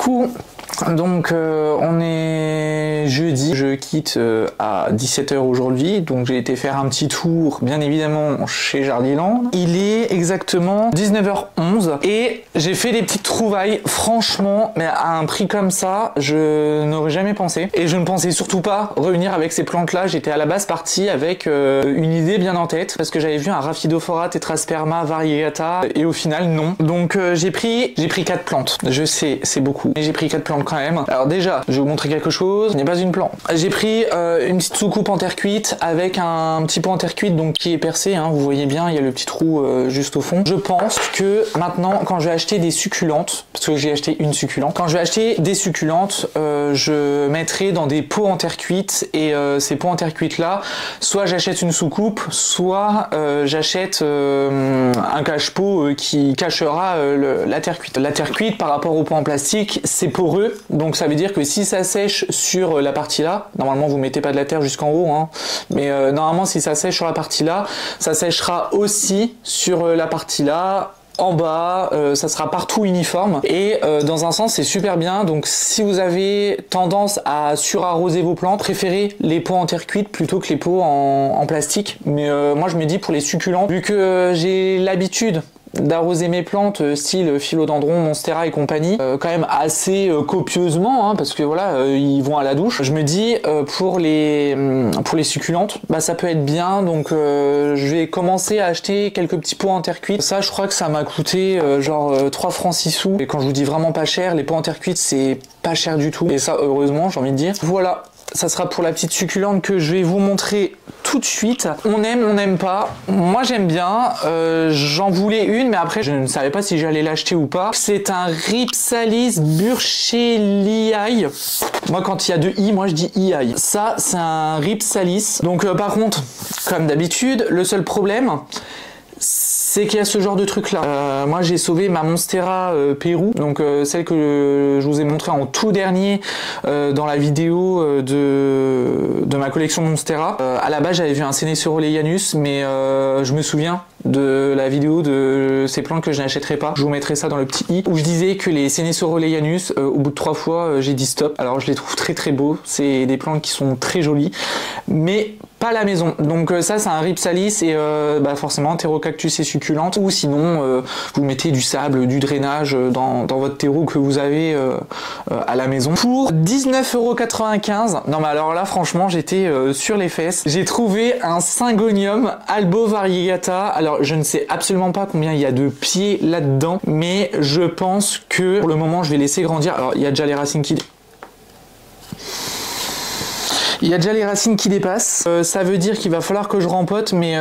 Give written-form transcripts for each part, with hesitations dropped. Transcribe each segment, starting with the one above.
Coucou. Donc on est jeudi, je quitte à 17 h aujourd'hui, donc j'ai été faire un petit tour bien évidemment chez Jardiland. Il est exactement 19 h 11 et j'ai fait des petites trouvailles, franchement, mais à un prix comme ça, je n'aurais jamais pensé. Et je ne pensais surtout pas revenir avec ces plantes là, j'étais à la base parti avec une idée bien en tête, parce que j'avais vu un Rhaphidophora tetrasperma variegata, et au final non. Donc j'ai pris 4 plantes, je sais c'est beaucoup, mais j'ai pris 4 plantes quand même. Alors déjà, je vais vous montrer quelque chose, ce n'est pas une plante. J'ai pris une petite soucoupe en terre cuite avec un petit pot en terre cuite donc qui est percé, hein, vous voyez bien, il y a le petit trou juste au fond. Je pense que maintenant, quand je vais acheter des succulentes, parce que j'ai acheté une succulente, quand je vais acheter des succulentes, je mettrai dans des pots en terre cuite, et ces pots en terre cuite là, soit j'achète une soucoupe, soit j'achète un cache-pot qui cachera la terre cuite. La terre cuite par rapport au pot en plastique, c'est poreux, donc ça veut dire que si ça sèche sur la partie là, normalement vous mettez pas de la terre jusqu'en haut, hein, mais normalement si ça sèche sur la partie là, ça séchera aussi sur la partie là, en bas, ça sera partout uniforme, et dans un sens c'est super bien. Donc si vous avez tendance à surarroser vos plantes, préférez les pots en terre cuite plutôt que les pots en plastique. Mais moi je me dis, pour les succulentes, vu que j'ai l'habitude d'arroser mes plantes style philodendron, monstera et compagnie quand même assez copieusement, hein, parce que voilà, ils vont à la douche, je me dis pour les succulentes, bah ça peut être bien. Donc je vais commencer à acheter quelques petits pots en terre cuite. Ça je crois que ça m'a coûté genre 3 francs 6 sous, et quand je vous dis vraiment pas cher, les pots en terre cuite c'est pas cher du tout, et ça heureusement, j'ai envie de dire. Voilà, ça sera pour la petite succulente que je vais vous montrer tout de suite. On aime, on n'aime pas. Moi j'aime bien. J'en voulais une, mais après je ne savais pas si j'allais l'acheter ou pas. C'est un Rhipsalis burchellii. Moi quand il y a 2 i, moi je dis i. Ça c'est un Rhipsalis. Donc par contre, comme d'habitude, le seul problème, c'est qu'il y a ce genre de truc là. Moi j'ai sauvé ma Monstera Pérou, donc celle que je vous ai montré en tout dernier dans la vidéo de ma collection Monstera. À la base j'avais vu un Senecio-Leianus, mais je me souviens de la vidéo de ces plantes que je n'achèterai pas. Je vous mettrai ça dans le petit i, où je disais que les Senecio-Leianus, au bout de 3 fois j'ai dit stop. Alors je les trouve très très beaux, c'est des plantes qui sont très jolies, mais pas à la maison. Donc ça c'est un Rhipsalis, et bah forcément Pterocactus et succulente, ou sinon vous mettez du sable, du drainage dans votre terreau que vous avez à la maison. Pour 19,95 €, non mais alors là franchement j'étais sur les fesses. J'ai trouvé un Syngonium Albo variegata. Alors je ne sais absolument pas combien il y a de pieds là-dedans, mais je pense que pour le moment je vais laisser grandir. Alors il y a déjà les racines qui... Il y a déjà les racines qui dépassent, ça veut dire qu'il va falloir que je rempote, mais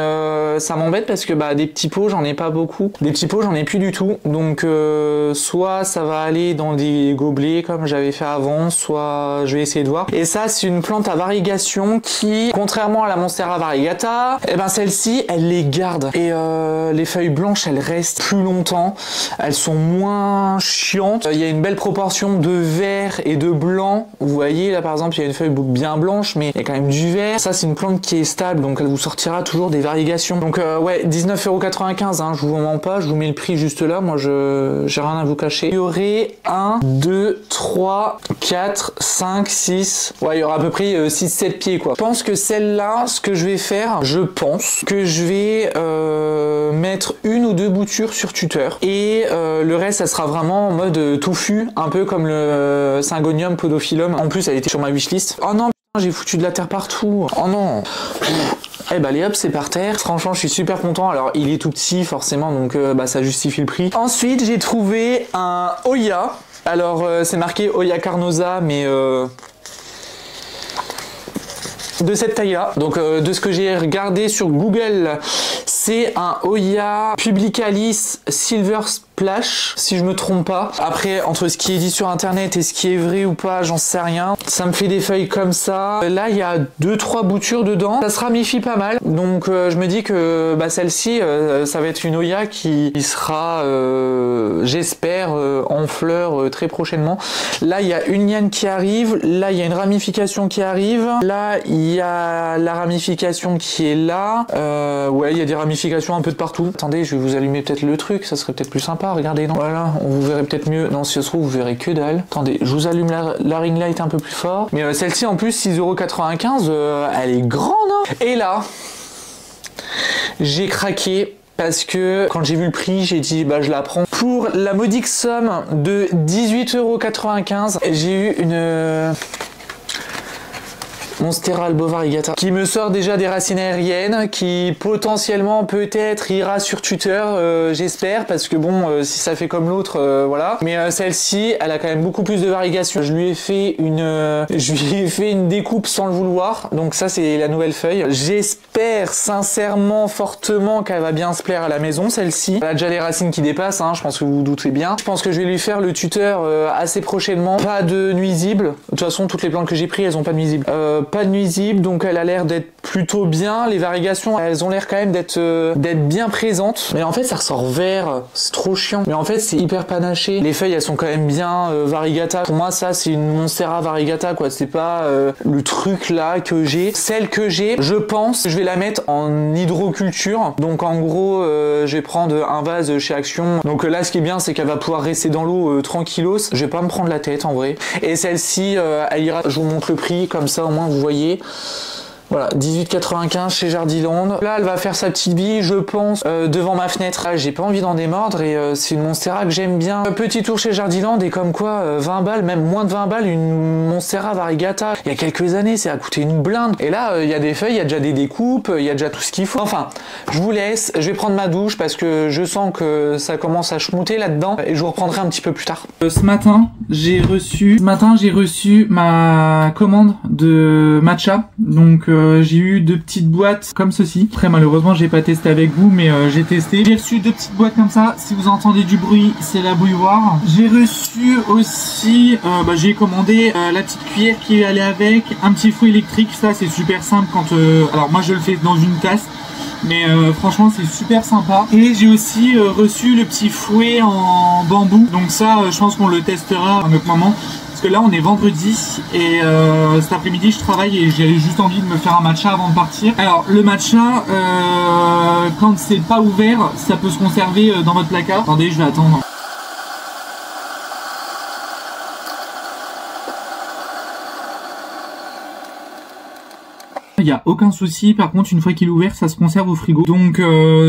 ça m'embête parce que bah, des petits pots j'en ai pas beaucoup, des petits pots j'en ai plus du tout, donc soit ça va aller dans des gobelets comme j'avais fait avant, soit je vais essayer de voir. Et ça c'est une plante à variegation qui, contrairement à la Monstera variegata, et ben celle-ci elle les garde, et les feuilles blanches elles restent plus longtemps, elles sont moins chiantes, il y a une belle proportion de vert et de blanc. Vous voyez là par exemple il y a une feuille bien blanche, mais il y a quand même du vert. Ça c'est une plante qui est stable, donc elle vous sortira toujours des variegations. Donc ouais, 19,95 €, hein, je vous mens pas, je vous mets le prix juste là, moi j'ai rien à vous cacher. Il y aurait 1, 2, 3, 4, 5, 6, ouais il y aura à peu près 6-7 pieds quoi. Je pense que celle-là, ce que je vais faire, je pense que je vais mettre 1 ou 2 boutures sur tuteur, et le reste ça sera vraiment en mode touffu, un peu comme le Syngonium podophyllum. En plus elle était sur ma wishlist. Oh non, j'ai foutu de la terre partout. Oh non. Eh bah allez hop, c'est par terre. Franchement je suis super content. Alors il est tout petit forcément, donc bah, ça justifie le prix. Ensuite j'ai trouvé un Hoya. Alors c'est marqué Hoya carnosa, mais de cette taille là. Donc de ce que j'ai regardé sur Google, c'est un Hoya Publicalis Silver Splash, si je me trompe pas. Après, entre ce qui est dit sur internet et ce qui est vrai ou pas, j'en sais rien. Ça me fait des feuilles comme ça. Là, il y a 2-3 boutures dedans. Ça se ramifie pas mal. Donc, je me dis que bah, celle-ci, ça va être une Hoya qui sera, j'espère, en fleurs très prochainement. Là, il y a une liane qui arrive. Là, il y a une ramification qui arrive. Là, il y a la ramification qui est là. Ouais, il y a des ramifications un peu de partout. Attendez, je vais vous allumer peut-être le truc, ça serait peut-être plus sympa, regardez, non? Voilà, on vous verrez peut-être mieux. Non, si ça se trouve, vous verrez que dalle. Attendez, je vous allume la ring light un peu plus fort. Mais celle-ci, en plus, 6,95 €, elle est grande, hein. Et là, j'ai craqué. Parce que quand j'ai vu le prix, j'ai dit bah je la prends. Pour la modique somme de 18,95 €, j'ai eu une Monstera Albo Variegata qui me sort déjà des racines aériennes, qui potentiellement peut-être ira sur tuteur, j'espère, parce que bon, si ça fait comme l'autre, voilà. Mais celle-ci, elle a quand même beaucoup plus de variegation. Je lui ai fait une découpe sans le vouloir, donc ça c'est la nouvelle feuille. J'espère sincèrement, fortement qu'elle va bien se plaire à la maison, celle-ci. Elle a déjà les racines qui dépassent, hein, je pense que vous vous doutez bien. Je pense que je vais lui faire le tuteur assez prochainement. Pas de nuisibles. De toute façon, toutes les plantes que j'ai prises, elles ont pas de nuisibles. Pas de nuisibles, donc elle a l'air d'être plutôt bien. Les varigations, elles ont l'air quand même d'être bien présentes. Mais en fait, ça ressort vert, c'est trop chiant. Mais en fait, c'est hyper panaché. Les feuilles, elles sont quand même bien variegata. Pour moi, ça, c'est une Monstera variegata, quoi. C'est pas le truc là que j'ai. Celle que j'ai, je pense, je vais la mettre en hydroculture. Donc en gros, je vais prendre un vase chez Action. Donc là, ce qui est bien, c'est qu'elle va pouvoir rester dans l'eau tranquillos. Je vais pas me prendre la tête en vrai. Et celle-ci, elle ira. Je vous montre le prix, comme ça, au moins, vous voyez. Voilà, 18,95 € chez Jardiland. Là, elle va faire sa petite bille, je pense, devant ma fenêtre. Là, j'ai pas envie d'en démordre et c'est une Monstera que j'aime bien. Petit tour chez Jardiland et comme quoi, 20 balles, même moins de 20 balles, une Monstera variegata. Il y a quelques années, ça a coûté une blinde. Et là, il y a des feuilles, il y a déjà des découpes, il y a déjà tout ce qu'il faut. Enfin, je vous laisse, je vais prendre ma douche parce que je sens que ça commence à schmouter là-dedans et je vous reprendrai un petit peu plus tard. Ce matin, j'ai reçu ma commande de matcha. Donc, j'ai eu 2 petites boîtes comme ceci. Après malheureusement j'ai pas testé avec vous, mais j'ai testé. J'ai reçu 2 petites boîtes comme ça. Si vous entendez du bruit, c'est la bouilloire. J'ai reçu aussi, j'ai commandé la petite cuillère qui allait avec, un petit fouet électrique. Ça c'est super simple quand alors moi je le fais dans une tasse, mais franchement c'est super sympa. Et j'ai aussi reçu le petit fouet en bambou. Donc ça je pense qu'on le testera à un autre moment. Parce que là on est vendredi et cet après-midi je travaille et j'ai juste envie de me faire un matcha avant de partir. Alors le matcha, quand c'est pas ouvert, ça peut se conserver dans votre placard. Attendez, je vais attendre. Il n'y a aucun souci, par contre une fois qu'il est ouvert ça se conserve au frigo. Donc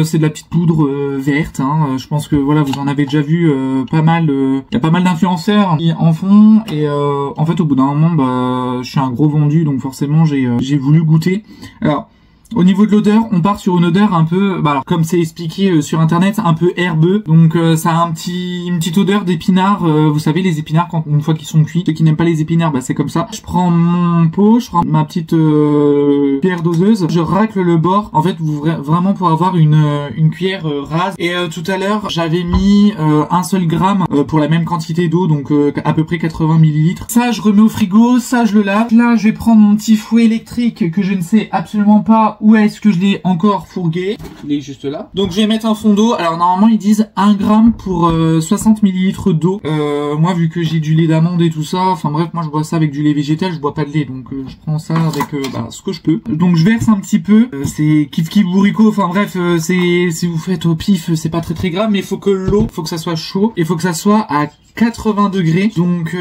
c'est de la petite poudre verte, hein. Je pense que voilà, vous en avez déjà vu pas mal. Il y a pas mal d'influenceurs qui en font et en fait au bout d'un moment je suis un gros vendu, donc forcément j'ai voulu goûter. Alors au niveau de l'odeur, on part sur une odeur un peu, alors comme c'est expliqué sur internet, un peu herbeux. Donc ça a une petite odeur d'épinards. Vous savez les épinards une fois qu'ils sont cuits. Ceux qui n'aiment pas les épinards, c'est comme ça. Je prends mon pot, je prends ma petite cuillère doseuse, je racle le bord. En fait, vraiment pour avoir une cuillère rase. Et tout à l'heure, j'avais mis un seul gramme pour la même quantité d'eau, donc à peu près 80 ml. Ça, je remets au frigo, ça je le lave. Là, je vais prendre mon petit fouet électrique que je ne sais absolument pas où est-ce que je l'ai encore fourgué. Il est juste là. Donc je vais mettre un fond d'eau. Alors normalement ils disent 1 gramme pour 60 ml d'eau. Moi vu que j'ai du lait d'amande et tout ça, enfin bref, moi je bois ça avec du lait végétal, je bois pas de lait, donc je prends ça avec ce que je peux. Donc je verse un petit peu. C'est kiff kiff bourricot. Enfin bref, si vous faites au pif, c'est pas très grave, mais il faut que l'eau, faut que ça soit chaud et faut que ça soit à 80 degrés. Donc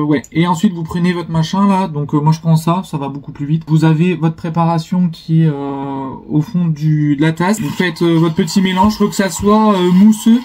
ouais. Et ensuite vous prenez votre machin là. Donc moi je prends ça va beaucoup plus vite. Vous avez votre préparation qui est au fond de la tasse. Vous faites votre petit mélange, faut que ça soit mousseux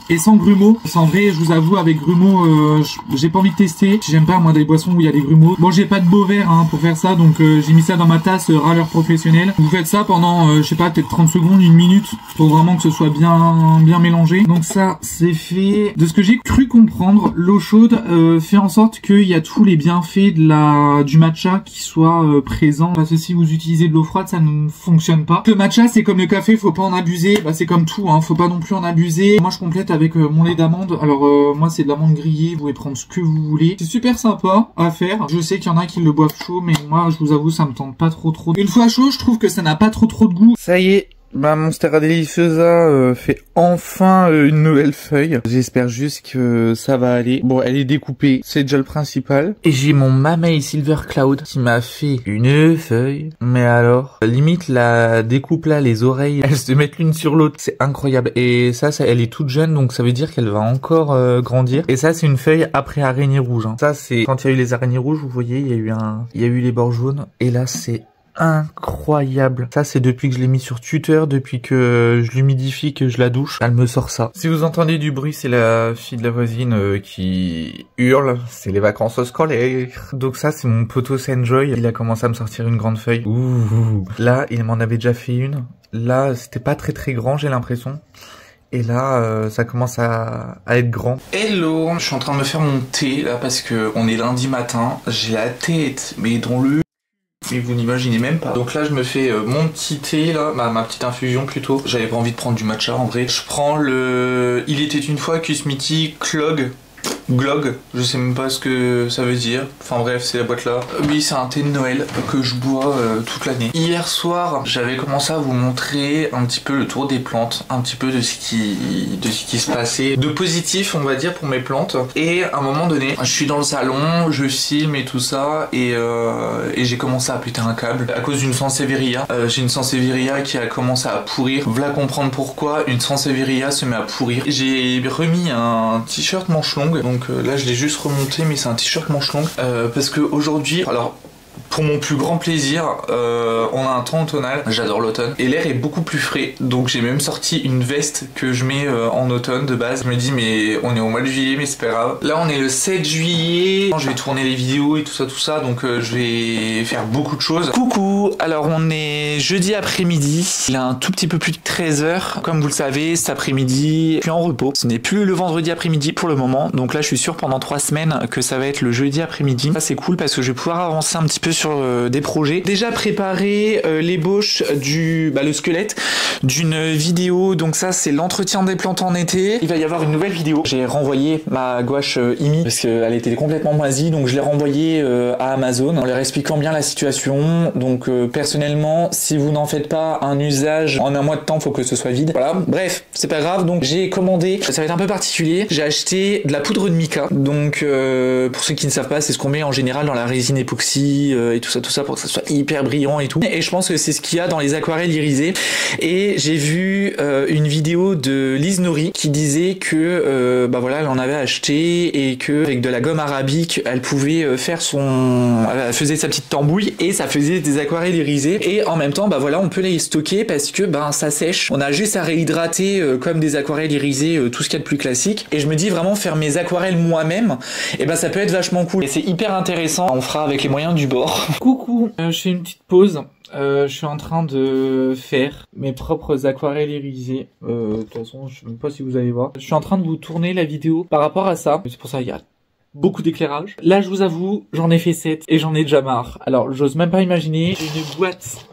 et sans grumeaux. En vrai, je vous avoue, avec grumeaux, j'ai pas envie de tester. J'aime pas, moi, des boissons où il y a des grumeaux. Bon, j'ai pas de beau verre pour faire ça, donc j'ai mis ça dans ma tasse râleur professionnel. Vous faites ça pendant, je sais pas, peut-être 30 secondes, 1 minute, pour vraiment que ce soit bien mélangé. Donc ça, c'est fait. De ce que j'ai cru comprendre, l'eau chaude fait en sorte qu'il y a tous les bienfaits du matcha qui soient présents. Parce que si vous utilisez de l'eau froide, ça ne fonctionne pas. Le matcha, c'est comme le café, faut pas en abuser. C'est comme tout, faut pas non plus en abuser. Moi, je complète avec mon lait d'amande. Alors moi c'est de l'amande grillée, vous pouvez prendre ce que vous voulez. C'est super sympa à faire. Je sais qu'il y en a qui le boivent chaud, mais moi je vous avoue ça me tente pas trop. Une fois chaud, je trouve que ça n'a pas trop de goût. Ça y est, Bah, Monstera Deliciosa fait enfin une nouvelle feuille. J'espère juste que ça va aller. Bon, elle est découpée, c'est déjà le principal. Et j'ai mon Mamei Silver Cloud qui m'a fait une feuille. Mais alors, limite la découpe là, les oreilles, elles se mettent l'une sur l'autre. C'est incroyable. Et ça, elle est toute jeune, donc ça veut dire qu'elle va encore grandir. Et ça, c'est une feuille après araignée rouge. Hein. Ça, c'est quand il y a eu les araignées rouges, vous voyez, il y a eu les bords jaunes. Et là, c'est incroyable. Ça, c'est depuis que je l'ai mis sur Twitter, depuis que je l'humidifie, que je la douche. Elle me sort ça. Si vous entendez du bruit, c'est la fille de la voisine qui hurle. C'est les vacances scolaires. Donc ça, c'est mon poteau Senjoy. Il a commencé à me sortir une grande feuille. Ouh. Là, il m'en avait déjà fait une. Là, c'était pas très grand, j'ai l'impression. Et là, ça commence à être grand. Hello, je suis en train de me faire mon thé là parce que on est lundi matin. J'ai la tête, mais dans le... Mais vous n'imaginez même pas. Donc là je me fais mon petit thé là, ma petite infusion plutôt. J'avais pas envie de prendre du matcha en vrai. Je prends le... Il était une fois Kusmiti Glog, je sais même pas ce que ça veut dire. Enfin bref, c'est la boîte là. Oui, c'est un thé de Noël que je bois toute l'année. Hier soir, j'avais commencé à vous montrer un petit peu le tour des plantes, un petit peu de ce qui se passait, de positif on va dire pour mes plantes. Et à un moment donné, je suis dans le salon, je filme et tout ça, et j'ai commencé à péter un câble à cause d'une Sansevieria. J'ai une Sansevieria qui a commencé à pourrir. Voilà comprendre pourquoi une Sansevieria se met à pourrir. J'ai remis un t-shirt manche longue. Donc là je l'ai juste remonté, mais c'est un t-shirt manche longue parce que aujourd'hui, alors pour mon plus grand plaisir, on a un temps automnal, j'adore l'automne, et l'air est beaucoup plus frais, donc j'ai même sorti une veste que je mets en automne de base. Je me dis mais on est au mois de juillet, mais c'est pas grave. Là on est le 7 juillet, je vais tourner les vidéos et tout ça, donc je vais faire beaucoup de choses. Coucou, alors on est jeudi après-midi, il est un tout petit peu plus de 13h, comme vous le savez, cet après-midi, je suis en repos. Ce n'est plus le vendredi après-midi pour le moment, donc là je suis sûr pendant 3 semaines que ça va être le jeudi après-midi. Ça c'est cool parce que je vais pouvoir avancer un petit peu sur des projets. Déjà préparé l'ébauche le squelette d'une vidéo, donc ça c'est l'entretien des plantes en été. Il va y avoir une nouvelle vidéo. J'ai renvoyé ma gouache IMI parce qu'elle était complètement moisie, donc je l'ai renvoyée à Amazon en leur expliquant bien la situation. Donc personnellement, si vous n'en faites pas un usage en un mois de temps, faut que ce soit vide. Voilà, bref, c'est pas grave. Donc j'ai commandé, ça va être un peu particulier, j'ai acheté de la poudre de mica. Donc pour ceux qui ne savent pas, c'est ce qu'on met en général dans la résine époxy et tout ça pour que ça soit hyper brillant et tout. Et je pense que c'est ce qu'il y a dans les aquarelles irisées. Et j'ai vu une vidéo de Lise Nori qui disait que voilà, elle en avait acheté et que avec de la gomme arabique, elle pouvait faire elle faisait sa petite tambouille et ça faisait des aquarelles irisées. Et en même temps, voilà, on peut les stocker parce que ça sèche. On a juste à réhydrater comme des aquarelles irisées, tout ce qu'il y a de plus classique. Et je me dis vraiment faire mes aquarelles moi-même, et ça peut être vachement cool. Et c'est hyper intéressant. On fera avec les moyens du bord. Coucou, je fais une petite pause. Je suis en train de faire mes propres aquarelles irisées. De toute façon, je sais même pas si vous allez voir. Je suis en train de vous tourner la vidéo par rapport à ça. C'est pour ça qu'il y a beaucoup d'éclairage. Là, je vous avoue, j'en ai fait 7 et j'en ai déjà marre. Alors, j'ose même pas imaginer. J'ai une boîte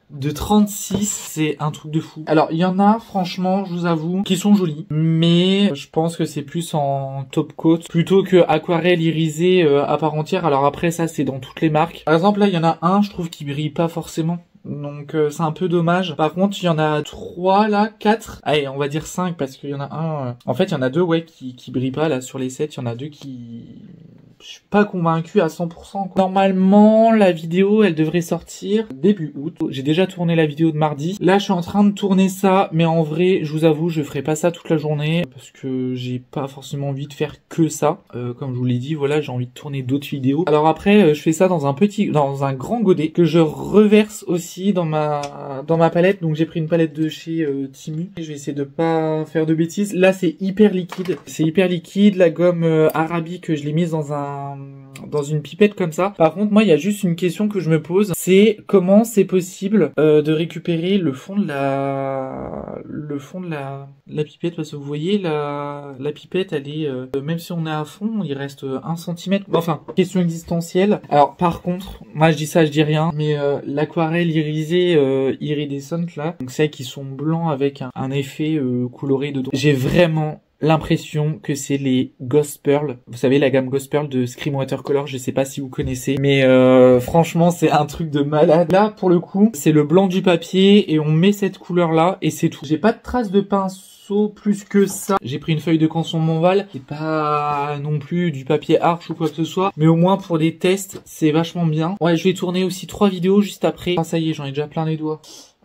de 36, c'est un truc de fou. Alors, il y en a, franchement, je vous avoue, qui sont jolis, mais je pense que c'est plus en top coat plutôt que aquarelle irisée à part entière. Alors après, ça, c'est dans toutes les marques. Par exemple, là, il y en a un, je trouve, qui brille pas forcément. Donc c'est un peu dommage. Par contre, il y en a 3 là, 4. Allez, on va dire 5 parce qu'il y en a un... En fait, il y en a 2 qui brillent pas là sur les 7. Il y en a 2 qui... Je suis pas convaincu à 100%, quoi. Normalement, la vidéo, elle devrait sortir début août. J'ai déjà tourné la vidéo de mardi. Là, je suis en train de tourner ça, mais en vrai, je vous avoue, je ferai pas ça toute la journée parce que j'ai pas forcément envie de faire que ça. Comme je vous l'ai dit, voilà, j'ai envie de tourner d'autres vidéos. Alors après, je fais ça dans un grand godet que je reverse aussi dans ma palette. Donc j'ai pris une palette de chez Timu. Je vais essayer de pas faire de bêtises. Là, c'est hyper liquide. C'est hyper liquide. La gomme arabique, je l'ai mise dans une pipette comme ça. Par contre, moi, il y a juste une question que je me pose, c'est comment c'est possible de récupérer le fond de la pipette, parce que vous voyez, la pipette, elle est, même si on est à fond, il reste 1 cm. Enfin, question existentielle. Alors, par contre, moi, je dis ça, je dis rien, mais l'aquarelle irisée iridescente, là, donc celles qui sont blancs avec un effet coloré dedans, j'ai vraiment l'impression que c'est les Ghost Pearl. Vous savez, la gamme Ghost Pearl de Scream Watercolor, je sais pas si vous connaissez, mais franchement, c'est un truc de malade. Là, pour le coup, c'est le blanc du papier et on met cette couleur-là et c'est tout. J'ai pas de traces de pinceau plus que ça. J'ai pris une feuille de Canson de Montval, c'est pas non plus du papier Arch ou quoi que ce soit, mais au moins pour des tests, c'est vachement bien. Ouais, je vais tourner aussi 3 vidéos juste après. Ah, ça y est, j'en ai déjà plein les doigts.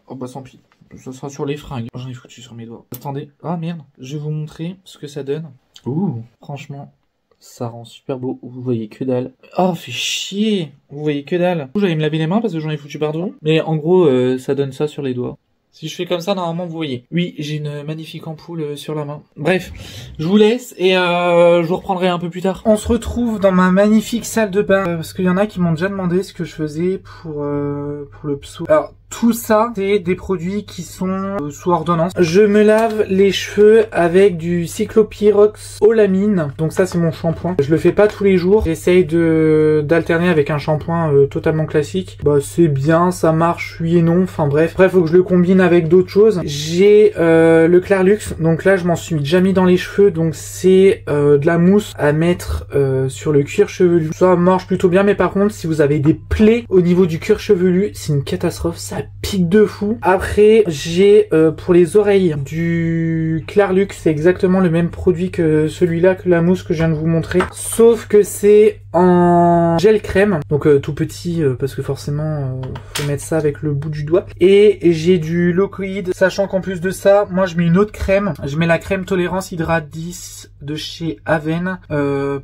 Oh bah tant pis. Ça sera sur les fringues. J'en ai foutu sur mes doigts. Attendez. Ah merde. Je vais vous montrer ce que ça donne. Ouh. Franchement, ça rend super beau. Vous voyez que dalle. Oh, fait chier. Vous voyez que dalle. J'allais me laver les mains parce que j'en ai foutu partout. Mais en gros, ça donne ça sur les doigts. Si je fais comme ça, normalement, vous voyez. Oui, j'ai une magnifique ampoule sur la main. Bref, je vous laisse et je vous reprendrai un peu plus tard. On se retrouve dans ma magnifique salle de bain parce qu'il y en a qui m'ont déjà demandé ce que je faisais pour le psau. Alors, tout ça, c'est des produits qui sont sous ordonnance. Je me lave les cheveux avec du Cyclopyrox Olamine. Donc ça, c'est mon shampoing. Je le fais pas tous les jours. J'essaye d'alterner avec un shampoing totalement classique. Bah, c'est bien, ça marche, oui et non. Enfin bref, faut que je le combine avec d'autres choses. J'ai le Clarlux. Donc là, je m'en suis déjà mis dans les cheveux. Donc c'est de la mousse à mettre sur le cuir chevelu. Ça marche plutôt bien, mais par contre, si vous avez des plaies au niveau du cuir chevelu, c'est une catastrophe. Ça pique de fou. Après, j'ai pour les oreilles du Clarlux, c'est exactement le même produit que celui-là, que la mousse que je viens de vous montrer, sauf que c'est en gel crème, donc tout petit parce que forcément faut mettre ça avec le bout du doigt. Et j'ai du Locoid, sachant qu'en plus de ça, moi je mets une autre crème. Je mets la crème Tolérance Hydrate 10 de chez Aven,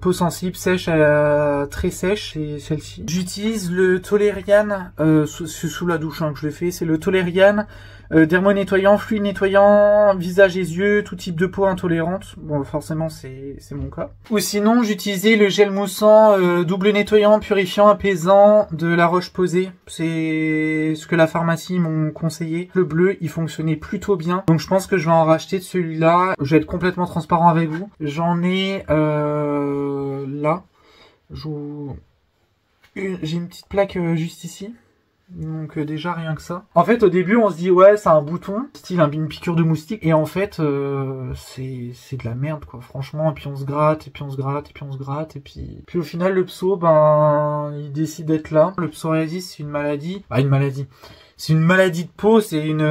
peau sensible, sèche à très sèche, c'est celle-ci. J'utilise le Toleriane sous la douche que je le fais, c'est le Toleriane dermo-nettoyant, fluide nettoyant, visage et yeux, tout type de peau intolérante. Bon, forcément, c'est mon cas. Ou sinon, j'utilisais le gel moussant double nettoyant, purifiant, apaisant de La Roche-Posay. C'est ce que la pharmacie m'ont conseillé. Le bleu, il fonctionnait plutôt bien. Donc, je pense que je vais en racheter de celui-là. Je vais être complètement transparent avec vous. J'en ai là. J'ai une petite plaque juste ici. Donc déjà rien que ça. En fait au début on se dit ouais c'est un bouton, style une piqûre de moustique, et en fait c'est de la merde quoi, franchement. Et puis on se gratte, et puis on se gratte, et puis on se gratte, et puis au final le pso il décide d'être là. Le psoriasis c'est une maladie, c'est une maladie de peau, c'est une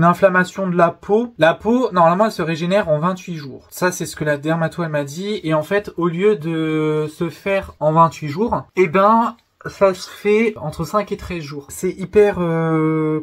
inflammation de la peau. La peau, normalement, elle se régénère en 28 jours. Ça, c'est ce que la dermato, elle m'a dit. Et en fait, au lieu de se faire en 28 jours, ça se fait entre 5 et 13 jours. C'est hyper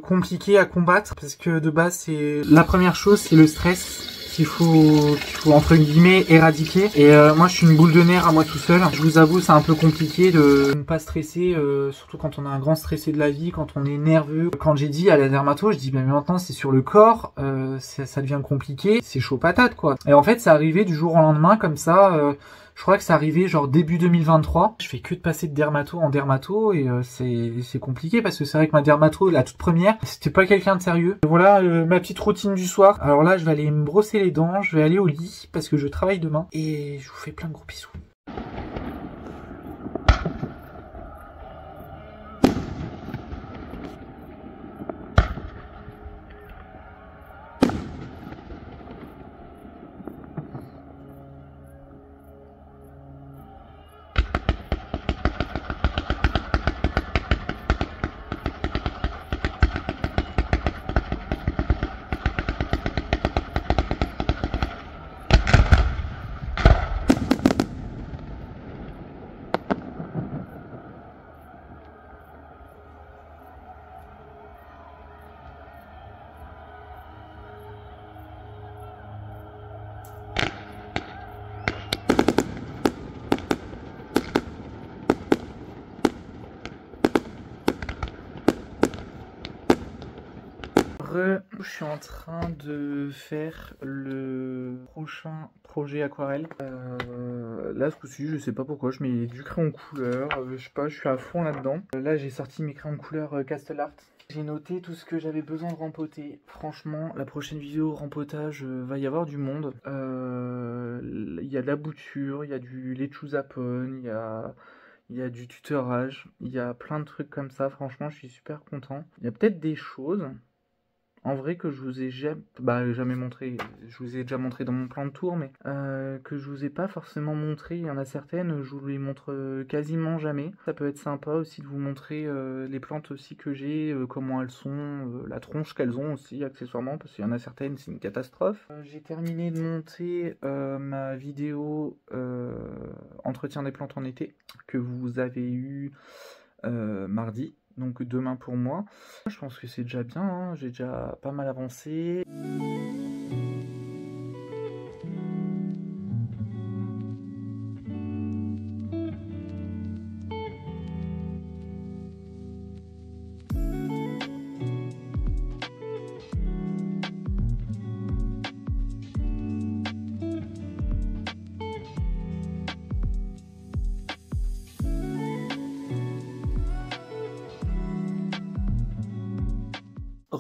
compliqué à combattre parce que de base, c'est la première chose, c'est le stress qu'il faut entre guillemets éradiquer. Et moi, je suis une boule de nerfs à moi tout seul. Je vous avoue, c'est un peu compliqué de ne pas stresser, surtout quand on a un grand stressé de la vie, quand on est nerveux. Quand j'ai dit à la dermato, je dis mais maintenant c'est sur le corps, ça devient compliqué, c'est chaud patate quoi. Et en fait, ça arrivait du jour au lendemain comme ça. Je crois que c'est arrivé genre début 2023. Je fais que de passer de dermato en dermato et c'est compliqué parce que c'est vrai que ma dermato, la toute première, c'était pas quelqu'un de sérieux. Voilà ma petite routine du soir. Alors là, je vais aller me brosser les dents, je vais aller au lit parce que je travaille demain et je vous fais plein de gros bisous. Je suis en train de faire le prochain projet aquarelle. Là ce coup-ci, je sais pas pourquoi, je mets du crayon couleur, je sais pas, je suis à fond là-dedans. Là j'ai sorti mes crayons couleur Castle Art. J'ai noté tout ce que j'avais besoin de rempoter. Franchement, la prochaine vidéo rempotage, va y avoir du monde. Il y a de la bouture, il y a du lechuzapone, il y a du tutorage, il y a plein de trucs comme ça. Franchement, je suis super content. Il y a peut-être des choses en vrai que je vous ai jamais montré, je vous ai déjà montré dans mon plan de tour, mais que je vous ai pas forcément montré. Il y en a certaines, je vous les montre quasiment jamais. Ça peut être sympa aussi de vous montrer les plantes aussi que j'ai, comment elles sont, la tronche qu'elles ont aussi accessoirement, parce qu'il y en a certaines, c'est une catastrophe. J'ai terminé de monter ma vidéo entretien des plantes en été, que vous avez eu mardi. Donc demain pour moi. Je pense que c'est déjà bien, hein. J'ai déjà pas mal avancé.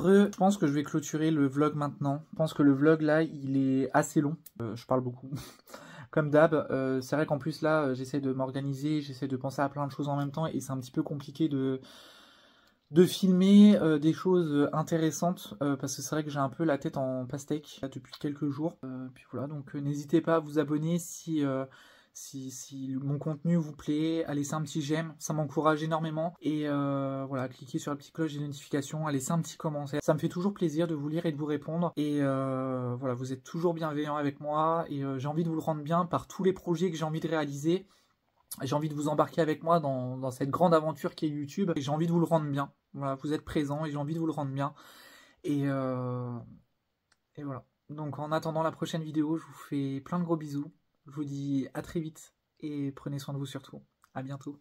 Je pense que je vais clôturer le vlog maintenant. Je pense que le vlog là, il est assez long. Je parle beaucoup. Comme d'hab, c'est vrai qu'en plus là, j'essaie de m'organiser, j'essaie de penser à plein de choses en même temps et c'est un petit peu compliqué de filmer des choses intéressantes parce que c'est vrai que j'ai un peu la tête en pastèque là, depuis quelques jours. Puis voilà, donc n'hésitez pas à vous abonner si mon contenu vous plaît, à laisser un petit j'aime, ça m'encourage énormément. Et voilà, cliquez sur la petite cloche des notifications, à laisser un petit commentaire. Ça me fait toujours plaisir de vous lire et de vous répondre. Et voilà, vous êtes toujours bienveillants avec moi et j'ai envie de vous le rendre bien par tous les projets que j'ai envie de réaliser. J'ai envie de vous embarquer avec moi dans cette grande aventure qui est YouTube. Et j'ai envie de vous le rendre bien. Voilà, vous êtes présents et j'ai envie de vous le rendre bien. Et voilà. Donc en attendant la prochaine vidéo, je vous fais plein de gros bisous. Je vous dis à très vite et prenez soin de vous surtout. À bientôt.